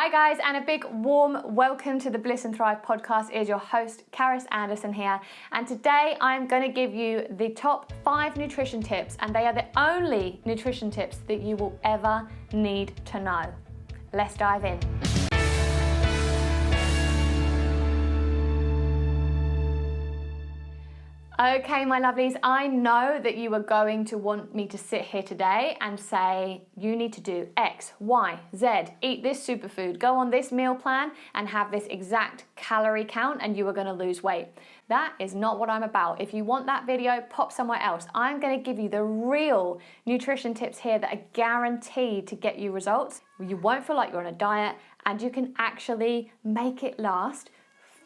Hi guys, and a big warm welcome to the Bliss and Thrive Podcast. It is your host, Carys Andersson here. And today I'm going to give you the top 5 nutrition tips, and they are the only nutrition tips that you will ever need to know. Let's dive in. Okay, my lovelies, I know that you are going to want me to sit here today and say, you need to do X, Y, Z, eat this superfood, go on this meal plan and have this exact calorie count and you are going to lose weight. That is not what I'm about. If you want that video, pop somewhere else. I'm going to give you the real nutrition tips here that are guaranteed to get you results. You won't feel like you're on a diet and you can actually make it last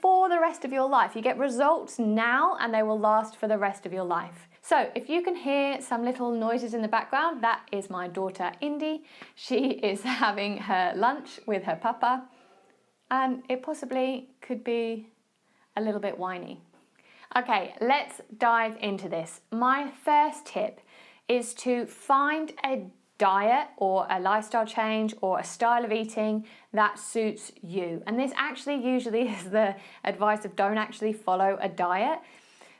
for the rest of your life. You get results now and they will last for the rest of your life. So if you can hear some little noises in the background, that is my daughter Indy. She is having her lunch with her papa and it possibly could be a little bit whiny. Okay, let's dive into this. My first tip is to find a diet or a lifestyle change or a style of eating that suits you. And this actually usually is the advice of don't actually follow a diet.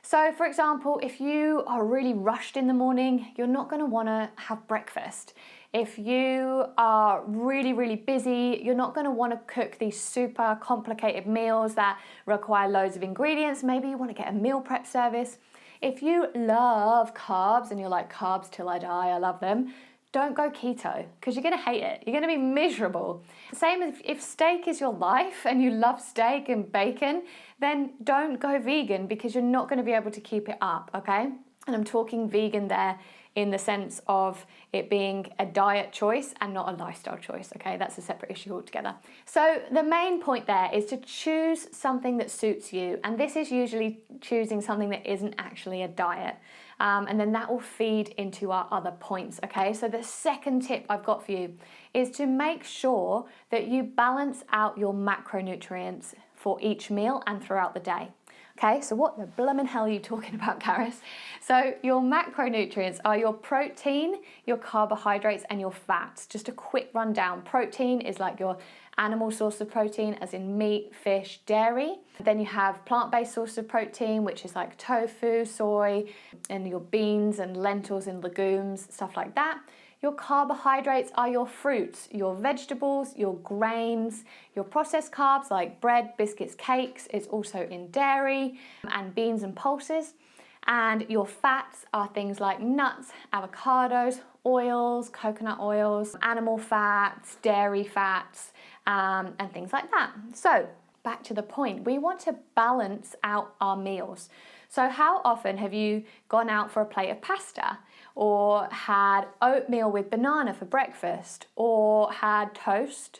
So for example, if you are really rushed in the morning, you're not going to want to have breakfast. If you are really busy, you're not going to want to cook these super complicated meals that require loads of ingredients. Maybe you want to get a meal prep service. If you love carbs and you're like, carbs till I die, I love them, don't go keto because you're going to hate it. You're going to be miserable. Same as if steak is your life and you love steak and bacon, then don't go vegan because you're not going to be able to keep it up, okay? And I'm talking vegan there in the sense of it being a diet choice and not a lifestyle choice, okay? That's a separate issue altogether. So the main point there is to choose something that suits you. And this is usually choosing something that isn't actually a diet. And then that will feed into our other points, okay? So the second tip I've got for you is to make sure that you balance out your macronutrients for each meal and throughout the day. Okay, so what the bloomin' hell are you talking about, Carys? So your macronutrients are your protein, your carbohydrates, and your fats. Just a quick rundown. Protein is like your animal source of protein, as in meat, fish, dairy. Then you have plant-based source of protein, which is like tofu, soy, and your beans and lentils and legumes, stuff like that. Your carbohydrates are your fruits, your vegetables, your grains, your processed carbs like bread, biscuits, cakes. It's also in dairy and beans and pulses. And your fats are things like nuts, avocados, oils, coconut oils, animal fats, dairy fats, and things like that. So back to the point, we want to balance out our meals. So how often have you gone out for a plate of pasta or had oatmeal with banana for breakfast or had toast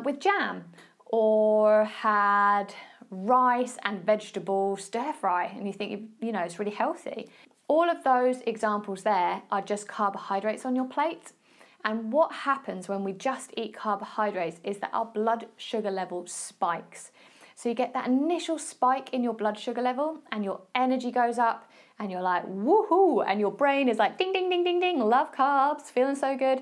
with jam or had rice and vegetable stir fry and you think, you know, it's really healthy? All of those examples there are just carbohydrates on your plate. And what happens when we just eat carbohydrates is that our blood sugar level spikes. So you get that initial spike in your blood sugar level and your energy goes up and you're like, woohoo, and your brain is like, ding, ding, ding, ding, ding, love carbs, feeling so good.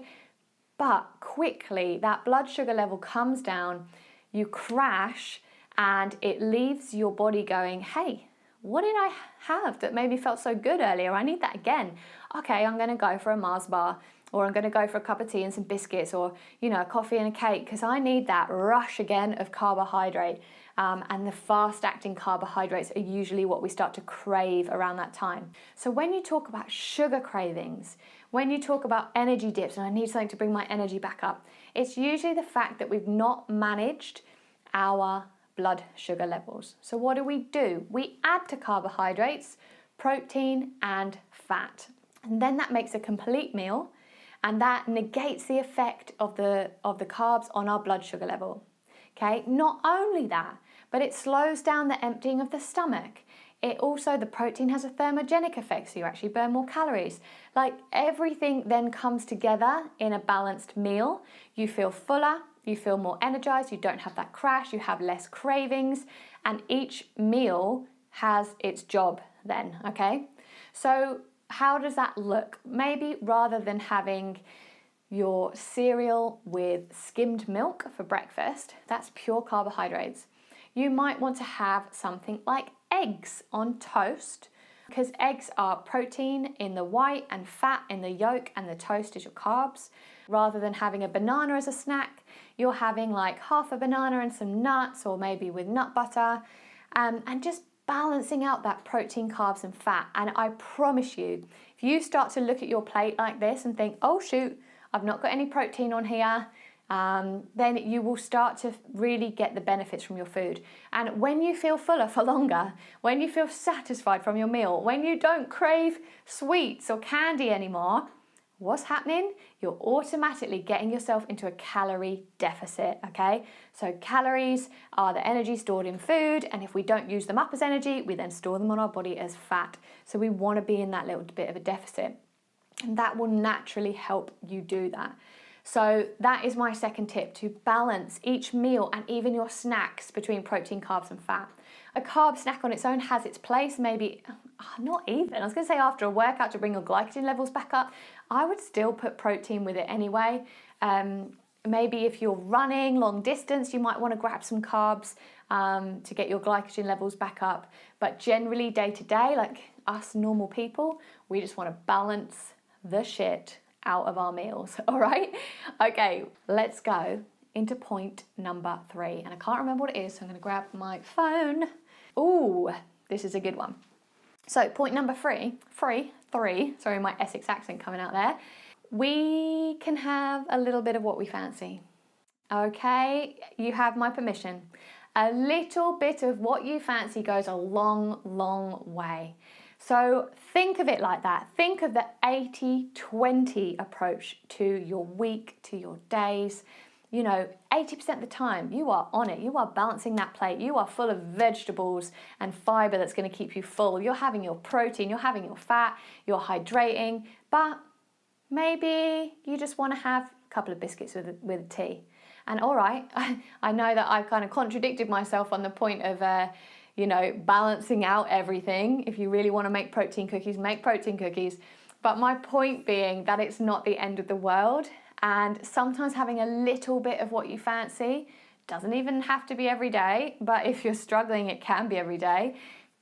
But quickly that blood sugar level comes down, you crash, and it leaves your body going, hey, what did I have that maybe felt so good earlier? I need that again. Okay, I'm going to go for a Mars bar, or I'm going to go for a cup of tea and some biscuits, or, you know, a coffee and a cake, because I need that rush again of carbohydrate. And the fast-acting carbohydrates are usually what we start to crave around that time. So when you talk about sugar cravings, when you talk about energy dips, and I need something to bring my energy back up, it's usually the fact that we've not managed our blood sugar levels. So what do? We add to carbohydrates, protein, and fat. And then that makes a complete meal, and that negates the effect of the carbs on our blood sugar level. Okay, not only that, but it slows down the emptying of the stomach. It also, the protein has a thermogenic effect, so you actually burn more calories. Like everything then comes together in a balanced meal. You feel fuller, you feel more energized, you don't have that crash, you have less cravings, and each meal has its job then, okay? So how does that look? Maybe rather than having your cereal with skimmed milk for breakfast, that's pure carbohydrates. You might want to have something like eggs on toast, because eggs are protein in the white and fat in the yolk, and the toast is your carbs. Rather than having a banana as a snack, you're having like half a banana and some nuts, or maybe with nut butter, and just balancing out that protein, carbs and fat. And I promise you, if you start to look at your plate like this and think, oh shoot, I've not got any protein on here, then you will start to really get the benefits from your food. And when you feel fuller for longer, when you feel satisfied from your meal, when you don't crave sweets or candy anymore, what's happening? You're automatically getting yourself into a calorie deficit, okay? So calories are the energy stored in food, and if we don't use them up as energy, we then store them on our body as fat. So we want to be in that little bit of a deficit, and that will naturally help you do that. So that is my second tip, to balance each meal and even your snacks between protein, carbs and fat. A carb snack on its own has its place, maybe, not even, I was going to say after a workout to bring your glycogen levels back up. I would still put protein with it anyway. Maybe if you're running long distance, you might want to grab some carbs to get your glycogen levels back up. But generally day to day, like us normal people, we just want to balance the shit out of our meals, all right? Okay, let's go into point number 3. And I can't remember what it is, so I'm going to grab my phone. Ooh, this is a good one. So point number 3, sorry, my Essex accent coming out there. We can have a little bit of what we fancy. Okay, you have my permission. A little bit of what you fancy goes a long, long way. So think of it like that. Think of the 80-20 approach to your week, to your days. 80% of the time you are on it. You are balancing that plate. You are full of vegetables and fiber that's going to keep you full. You're having your protein, you're having your fat, you're hydrating, but maybe you just want to have a couple of biscuits with tea. And all right, I know that I've kind of contradicted myself on the point of balancing out everything. If you really want to make protein cookies, make protein cookies. But my point being that it's not the end of the world. And sometimes having a little bit of what you fancy doesn't even have to be every day. But if you're struggling, it can be every day.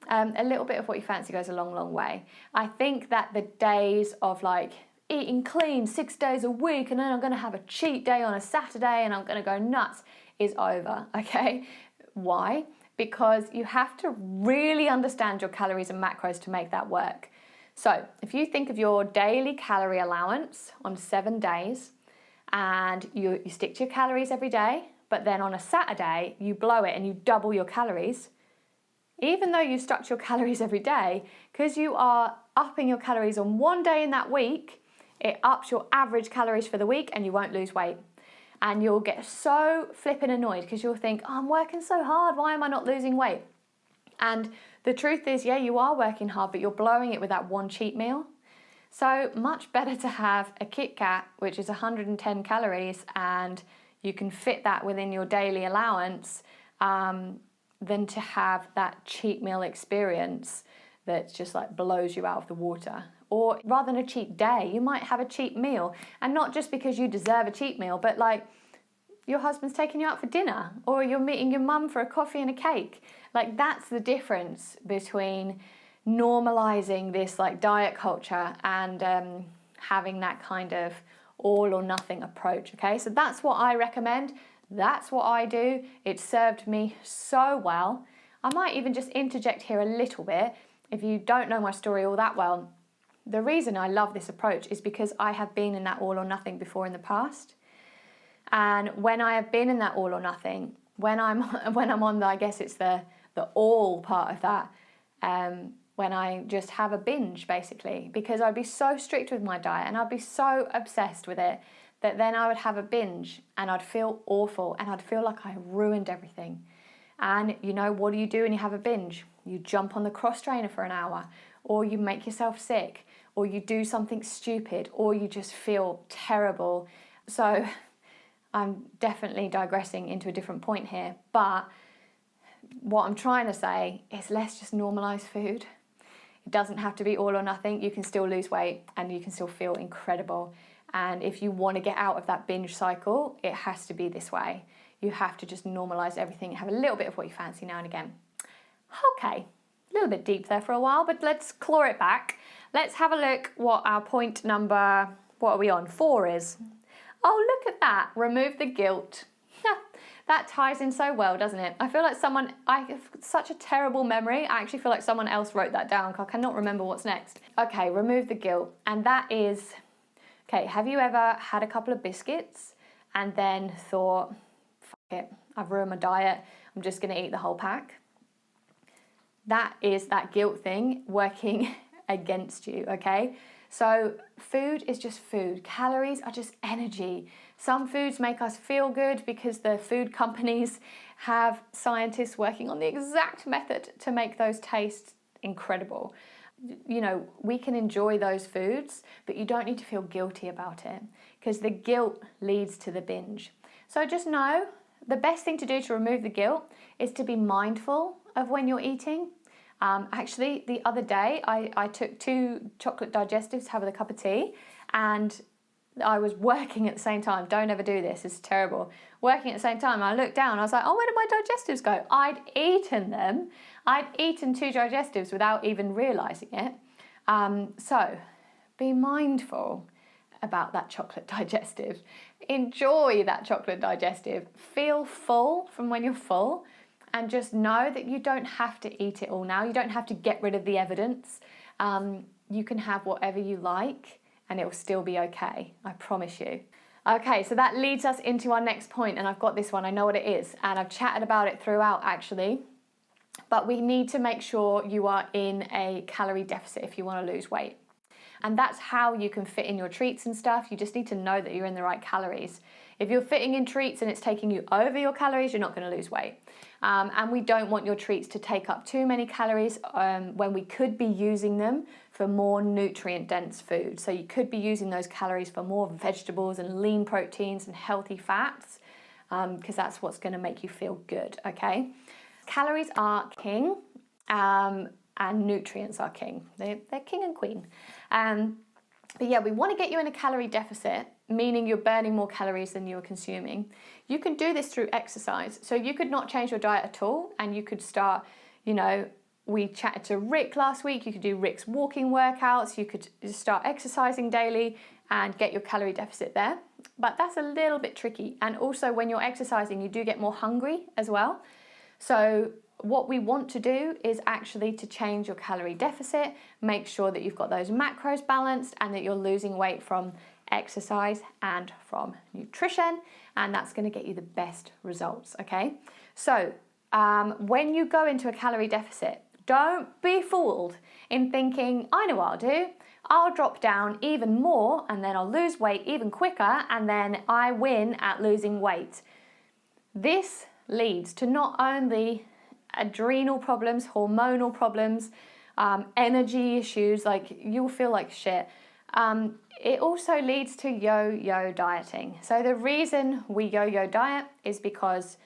A little bit of what you fancy goes a long, long way. I think that the days of like eating clean 6 days a week and then I'm going to have a cheat day on a Saturday and I'm going to go nuts is over, okay? Why? Because you have to really understand your calories and macros to make that work. So if you think of your daily calorie allowance on 7 days and you stick to your calories every day, but then on a Saturday you blow it and you double your calories, even though you've stuck to your calories every day, because you are upping your calories on one day in that week, it ups your average calories for the week and you won't lose weight. And you'll get so flipping annoyed because you'll think, oh, I'm working so hard, why am I not losing weight? And the truth is, yeah, you are working hard, but you're blowing it with that one cheat meal. So much better to have a Kit Kat, which is 110 calories, and you can fit that within your daily allowance, than to have that cheat meal experience that just like blows you out of the water. Or rather than a cheat day, you might have a cheat meal. And not just because you deserve a cheat meal, but like your husband's taking you out for dinner, or you're meeting your mum for a coffee and a cake. Like that's the difference between normalizing this like diet culture and having that kind of all or nothing approach, okay? So that's what I recommend. That's what I do. It served me so well. I might even just interject here a little bit. If you don't know my story all that well, the reason I love this approach is because I have been in that all or nothing before in the past. And when I have been in that all or nothing, when I'm on the, I guess it's the all part of that, when I just have a binge basically, because I'd be so strict with my diet and I'd be so obsessed with it that then I would have a binge and I'd feel awful and I'd feel like I ruined everything. And what do you do when you have a binge? You jump on the cross trainer for an hour, or you make yourself sick, or you do something stupid, or you just feel terrible. So I'm definitely digressing into a different point here, but what I'm trying to say is let's just normalize food. It doesn't have to be all or nothing. You can still lose weight and you can still feel incredible. And if you want to get out of that binge cycle, it has to be this way. You have to just normalize everything, have a little bit of what you fancy now and again. Okay, a little bit deep there for a while, but let's claw it back. Let's have a look what our point number, what are we on? 4 is. Oh, look at that. Remove the guilt. That ties in so well, doesn't it? I feel like I have such a terrible memory. I actually feel like someone else wrote that down because I cannot remember what's next. Okay, remove the guilt. And that is, okay, have you ever had a couple of biscuits and then thought, fuck it, I've ruined my diet, I'm just going to eat the whole pack? That is that guilt thing working against you, okay? So food is just food. Calories are just energy. Some foods make us feel good because the food companies have scientists working on the exact method to make those taste incredible. You know, we can enjoy those foods, but you don't need to feel guilty about it because the guilt leads to the binge. So just know the best thing to do to remove the guilt is to be mindful of when you're eating. Actually, the other day, I took 2 chocolate digestives to have with a cup of tea, and I was working at the same time. Don't ever do this, it's terrible. Working at the same time, I looked down, I was like, oh, where did my digestives go? I'd eaten them. I'd eaten 2 digestives without even realising it. So, be mindful about that chocolate digestive. Enjoy that chocolate digestive. Feel full from when you're full. And just know that you don't have to eat it all now. You don't have to get rid of the evidence. You can have whatever you like and it will still be okay. I promise you. Okay, so that leads us into our next point, and I've got this one. I know what it is, and I've chatted about it throughout actually. But we need to make sure you are in a calorie deficit if you want to lose weight. And that's how you can fit in your treats and stuff. You just need to know that you're in the right calories. If you're fitting in treats and it's taking you over your calories, you're not going to lose weight. And we don't want your treats to take up too many calories when we could be using them for more nutrient-dense food. So you could be using those calories for more vegetables and lean proteins and healthy fats, because that's what's going to make you feel good, okay? Calories are king, and nutrients are king. They're king and queen. But yeah, we want to get you in a calorie deficit, meaning you're burning more calories than you're consuming. You can do this through exercise. So you could not change your diet at all, and you could start, we chatted to Rick last week, you could do Rick's walking workouts, you could start exercising daily and get your calorie deficit there. But that's a little bit tricky. And also when you're exercising, you do get more hungry as well. So what we want to do is actually to change your calorie deficit, make sure that you've got those macros balanced and that you're losing weight from exercise and from nutrition, and that's going to get you the best results, okay? So when you go into a calorie deficit, don't be fooled in thinking, I know what I'll do. I'll drop down even more and then I'll lose weight even quicker and then I win at losing weight. This leads to not only adrenal problems, hormonal problems, energy issues, like you'll feel like shit. It also leads to yo-yo dieting. So the reason we yo-yo diet is because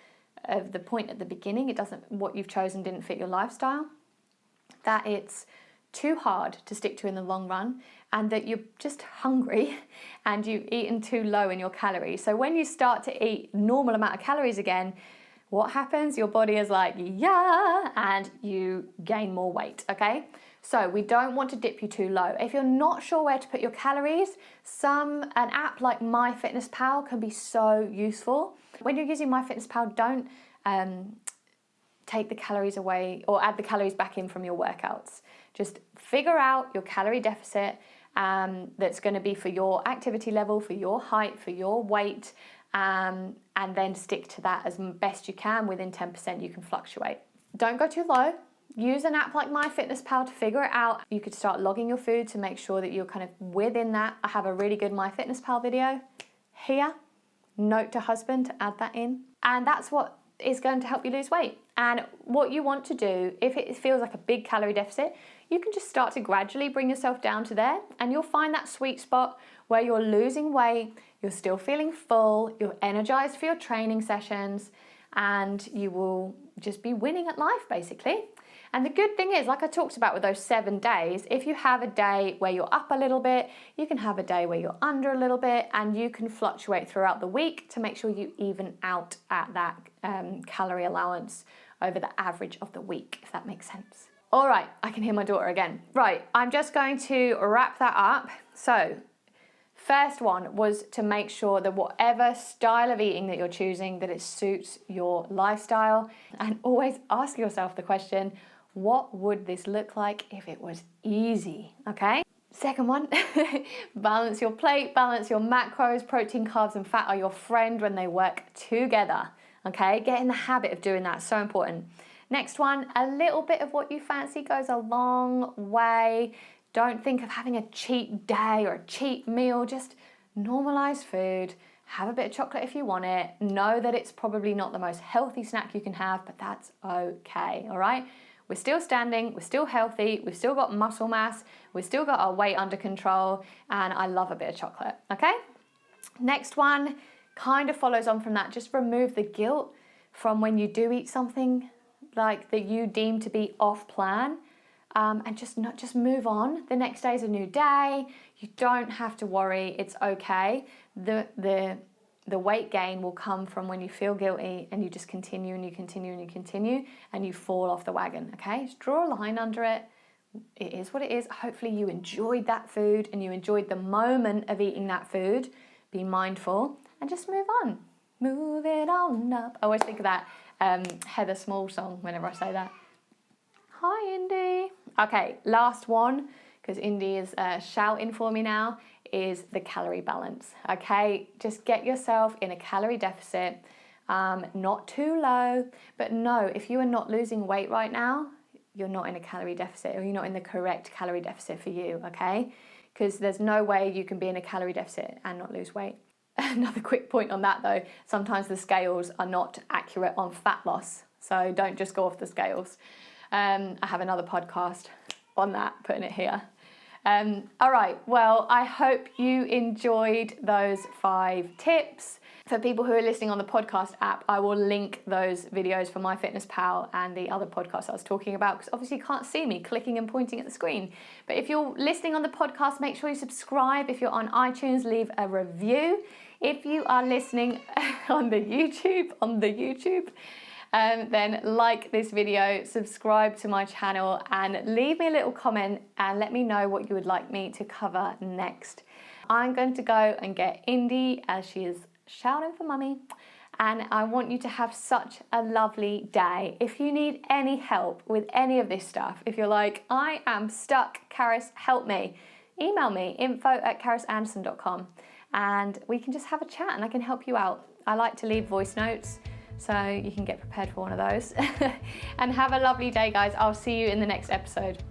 of the point at the beginning, what you've chosen didn't fit your lifestyle, that it's too hard to stick to in the long run, and that you're just hungry and you've eaten too low in your calories. So when you start to eat normal amount of calories again, what happens? Your body is like, yeah, and you gain more weight, okay? So we don't want to dip you too low. If you're not sure where to put your calories, an app like MyFitnessPal can be so useful. When you're using MyFitnessPal, don't take the calories away or add the calories back in from your workouts. Just figure out your calorie deficit that's going to be for your activity level, for your height, for your weight, and then stick to that as best you can. Within 10% you can fluctuate. Don't go too low. Use an app like MyFitnessPal to figure it out. You could start logging your food to make sure that you're kind of within that. I have a really good MyFitnessPal video here. Note to husband to add that in. And that's what is going to help you lose weight. And what you want to do, if it feels like a big calorie deficit, you can just start to gradually bring yourself down to there, and you'll find that sweet spot where you're losing weight, you're still feeling full, you're energized for your training sessions, and you will just be winning at life basically. And the good thing is, like I talked about with those 7 days, if you have a day where you're up a little bit, you can have a day where you're under a little bit, and you can fluctuate throughout the week to make sure you even out at that calorie allowance over the average of the week, if that makes sense. All right, I can hear my daughter again. Right, I'm just going to wrap that up. So, first one was to make sure that whatever style of eating that you're choosing, that it suits your lifestyle. And always ask yourself the question, what would this look like if it was easy, okay? Second one, balance your plate, balance your macros. Protein, carbs, and fat are your friend when they work together, okay? Get in the habit of doing that, so important. Next one, a little bit of what you fancy goes a long way. Don't think of having a cheat day or a cheat meal. Just normalize food. Have a bit of chocolate if you want it. Know that it's probably not the most healthy snack you can have, but that's okay, all right? We're still standing, we're still healthy, we've still got muscle mass, we've still got our weight under control, and I love a bit of chocolate, okay? Next one kind of follows on from that. Just remove the guilt from when you do eat something like that you deem to be off plan, and just move on. The next day is a new day. You don't have to worry. It's okay. The weight gain will come from when you feel guilty and you just continue and you continue and you continue and you fall off the wagon. Okay, just draw a line under it. It is what it is. Hopefully you enjoyed that food and you enjoyed the moment of eating that food. Be mindful and just move on. Move it on up. I always think of that Heather Small song whenever I say that. Hi, Indy. Okay, last one, because Indy is shouting for me now, is the calorie balance. Okay, just get yourself in a calorie deficit, not too low, but no, if you are not losing weight right now, you're not in a calorie deficit, or you're not in the correct calorie deficit for you, okay? Because there's no way you can be in a calorie deficit and not lose weight. Another quick point on that though, sometimes the scales are not accurate on fat loss, so don't just go off the scales. I have another podcast on that, putting it here. All right, well, I hope you enjoyed those 5 tips. For people who are listening on the podcast app, I will link those videos for MyFitnessPal and the other podcasts I was talking about, because obviously you can't see me clicking and pointing at the screen. But if you're listening on the podcast, make sure you subscribe. If you're on iTunes, leave a review. If you are listening on the YouTube, then like this video, subscribe to my channel, and leave me a little comment and let me know what you would like me to cover next. I'm going to go and get Indy as she is shouting for mummy, and I want you to have such a lovely day. If you need any help with any of this stuff, if you're like, I am stuck, Carys, help me, email me, info@carysandersson.com, and we can just have a chat and I can help you out. I like to leave voice notes, so you can get prepared for one of those. And have a lovely day, guys. I'll see you in the next episode.